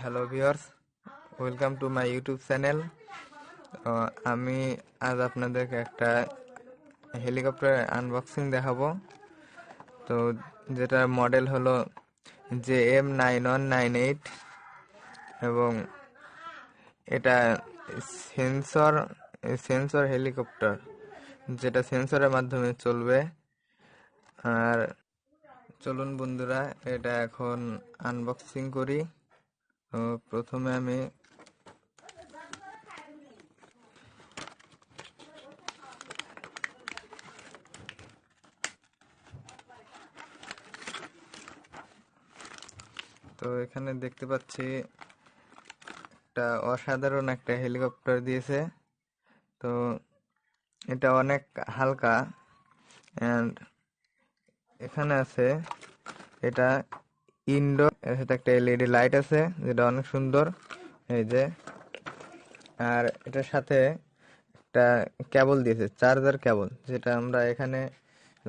Hello viewers, welcome to my YouTube channel. আমি আজ আপনাদেরকে একটা হেলিকপ্টার আনবক্সিং দেখাবো। তো যেটার মডেল হলো JM9198 এবং এটা সেন্সর সেন্সর হেলিকপ্টার, যেটা সেন্সরের মাধ্যমে চলবে। আর চলুন বন্ধুরা, এটা এখন আনবক্সিং করি। তো প্রথমে আমি এখানে দেখতে পাচ্ছি একটা অসাধারণ একটা হেলিকপ্টার দিয়েছে। তো এটা অনেক হালকা, অ্যান্ড এখানে আছে এটা ইনডোর, এর সাথে একটা এলইডি লাইট আছে যেটা অনেক সুন্দর, এই যে। আর এটার সাথে একটা কেবল দিয়েছে, চার্জার কেবল, যেটা আমরা এখানে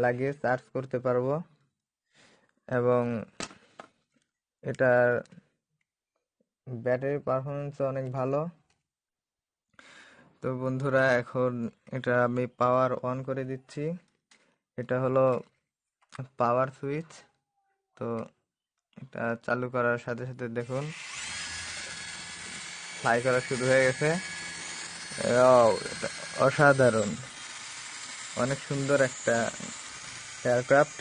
লাগিয়ে চার্জ করতে পারবো। এবং এটার ব্যাটারি পারফরমেন্স অনেক ভালো। তো বন্ধুরা, এখন এটা আমি পাওয়ার অন করে দিচ্ছি। এটা হলো পাওয়ার সুইচ। তো এটা চালু করার সাথে সাথে দেখুন ফ্লাই করা শুরু হয়ে গেছে। এটা অসাধারণ, অনেক সুন্দর একটা এয়ারক্রাফট।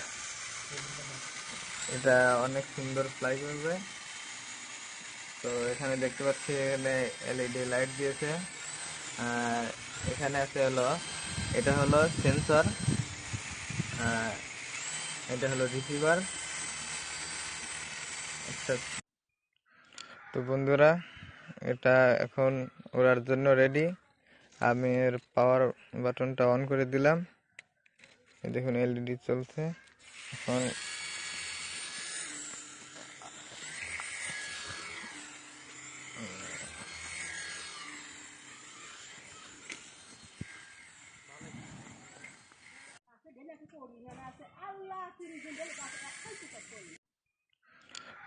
এটা অনেক সুন্দর ফ্লাই করবে। তো এখানে দেখতে পাচ্ছি, এখানে এলইডি লাইট দিয়েছে। আর এখানে আছে হলো, এটা হলো সেন্সর, এটা হলো রিসিভার। আচ্ছা, তো বন্ধুরা, এটা এখন ওড়ার জন্য রেডি। আমি এর পাওয়ার বাটনটা অন করে দিলাম। এই দেখুন এলইডি চলছে এখন।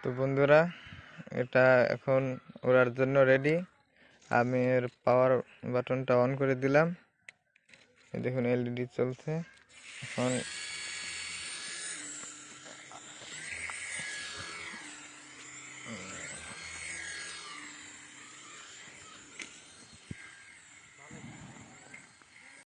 তো বন্ধুরা, এটা এখন ওড়ার জন্য রেডি। আমি এর পাওয়ার বাটনটা অন করে দিলাম। এই দেখুন এলইডি চলছে এখন।